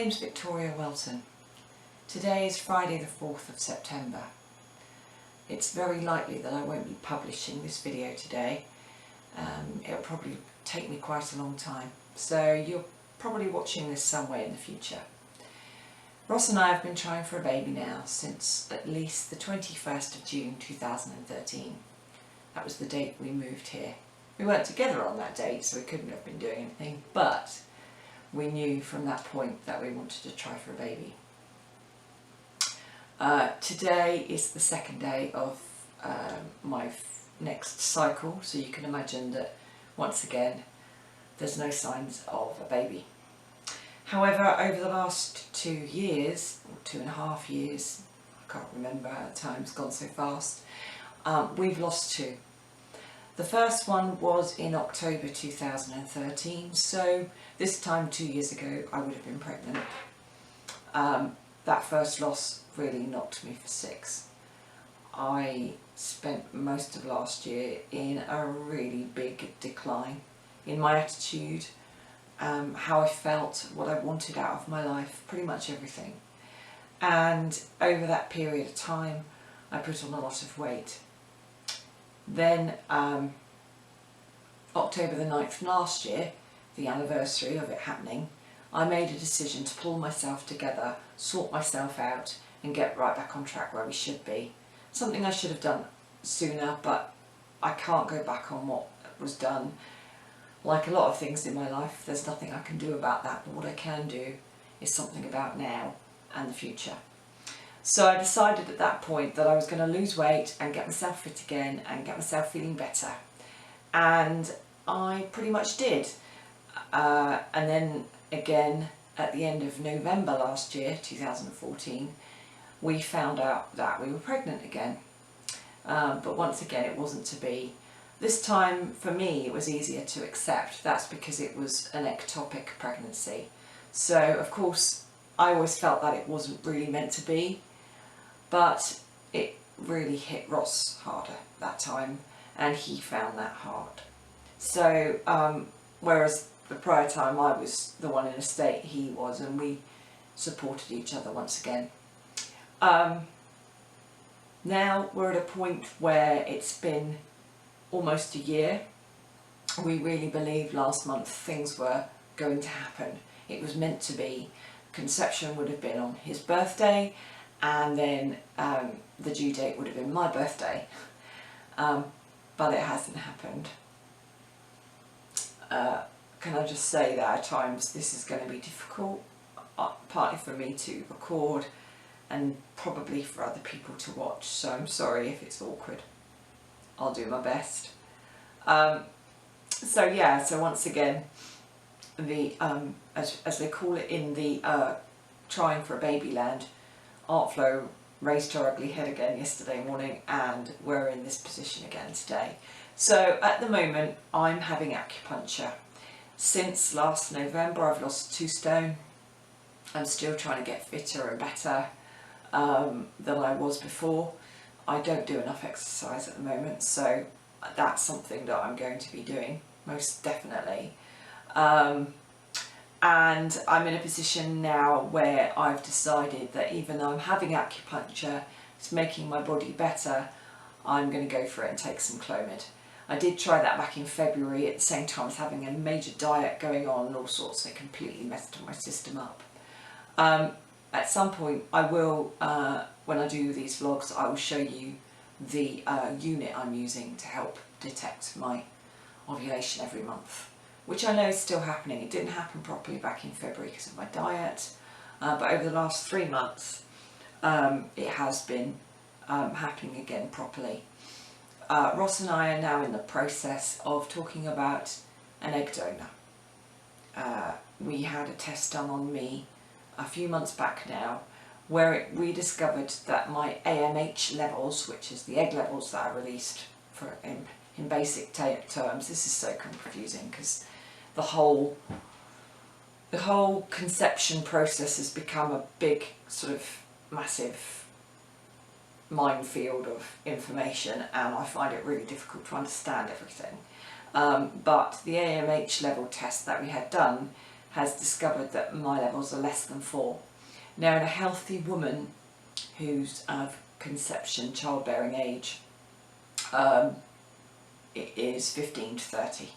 name's Victoria Welton. Today is Friday the 4th of September. It's very likely that I won't be publishing this video today. It'll probably take me quite a long time, so you're probably watching this somewhere in the future. Ross and I have been trying for a baby now since at least the 21st of June 2013. That was the date we moved here. We weren't together on that date, so we couldn't have been doing anything, but we knew from that point that we wanted to try for a baby. Today is the second day of my next cycle, so you can imagine that once again there's no signs of a baby. However, over the last 2 years, or 2.5 years, I can't remember, time's gone so fast, we've lost 2. The first one was in October 2013, so this time 2 years ago I would have been pregnant. That first loss really knocked me for 6. I spent most of last year in a really big decline in my attitude, how I felt, what I wanted out of my life, pretty much everything. And over that period of time I put on a lot of weight. Then October the 9th last year, the anniversary of it happening, I made a decision to pull myself together, sort myself out and get right back on track where we should be. Something I should have done sooner, but I can't go back on what was done. Like a lot of things in my life, there's nothing I can do about that, but what I can do is something about now and the future. So I decided at that point that I was going to lose weight and get myself fit again and get myself feeling better. And I pretty much did. And then again at the end of November last year, 2014, we found out that we were pregnant again. But once again it wasn't to be. This time for me it was easier to accept. That's because it was an ectopic pregnancy. So of course I always felt that it wasn't really meant to be, but it really hit Ross harder that time and he found that hard. So whereas the prior time I was the one in a state, he was, and we supported each other once again. Now we're at a point where it's been almost a year. We really believed last month things were going to happen. It was meant to be. Conception would have been on his birthday, and then the due date would have been my birthday, but it hasn't happened. Can I just say that at times this is going to be difficult, partly for me to record and probably for other people to watch, so I'm sorry if it's awkward. I'll do my best. So yeah, so once again, the as they call it in the trying for a baby land, Art Flow raised her ugly head again yesterday morning, and we're in this position again today. So at the moment I'm having acupuncture. Since last November I've lost 2 stone. I'm still trying to get fitter and better than I was before. I don't do enough exercise at the moment, so that's something that I'm going to be doing, most definitely. And I'm in a position now where I've decided that even though I'm having acupuncture, it's making my body better, I'm going to go for it and take some Clomid. I did try that back in February at the same time as having a major diet going on and all sorts, and it completely messed my system up. At some point I will, when I do these vlogs, I will show you the unit I'm using to help detect my ovulation every month, which I know is still happening. It didn't happen properly back in February because of my diet, but over the last 3 months it has been happening again properly. Ross and I are now in the process of talking about an egg donor. We had a test done on me a few months back now, where we discovered that my AMH levels, which is the egg levels that are released for in basic terms, this is so confusing because the whole conception process has become a big sort of massive minefield of information, and I find it really difficult to understand everything. But the AMH level test that we had done has discovered that my levels are less than 4. Now in a healthy woman who's of conception, childbearing age, it is 15 to 30.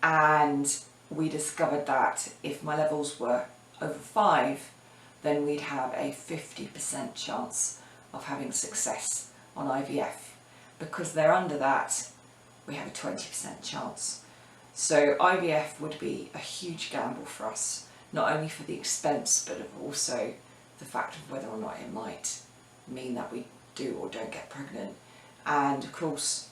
And we discovered that if my levels were over 5, then we'd have a 50% chance of having success on IVF. Because they're under that, we have a 20% chance. So IVF would be a huge gamble for us, not only for the expense, but also the fact of whether or not it might mean that we do or don't get pregnant. And of course,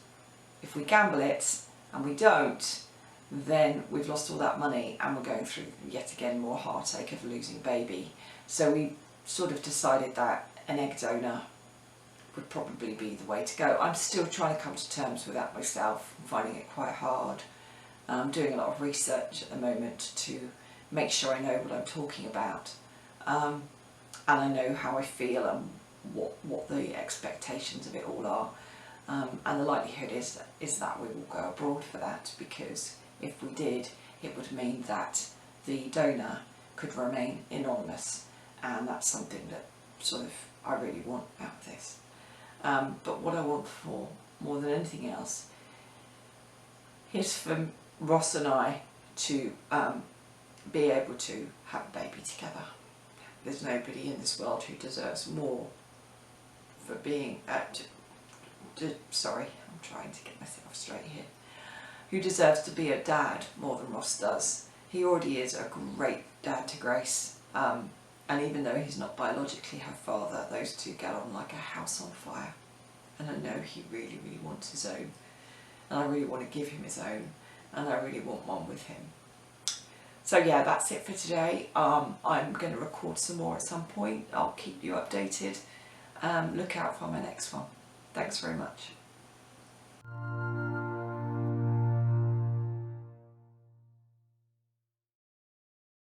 if we gamble it and we don't, then we've lost all that money and we're going through yet again more heartache of losing baby. So we sort of decided that an egg donor would probably be the way to go. I'm still trying to come to terms with that myself. I'm finding it quite hard. I'm doing a lot of research at the moment to make sure I know what I'm talking about, and I know how I feel and what the expectations of it all are, and the likelihood is that we will go abroad for that, because if we did, it would mean that the donor could remain anonymous, and that's something that sort of I really want out of this. But what I want for more than anything else is for Ross and I to be able to have a baby together. There's nobody in this world who deserves more for being, sorry, I'm trying to get myself straight here, who deserves to be a dad more than Ross does. He already is a great dad to Grace, and even though he's not biologically her father, those two get on like a house on fire. And I know he really, really wants his own, and I really want to give him his own, and I really want one with him. So yeah, that's it for today. I'm going to record some more at some point. I'll keep you updated. Look out for my next one. Thanks very much.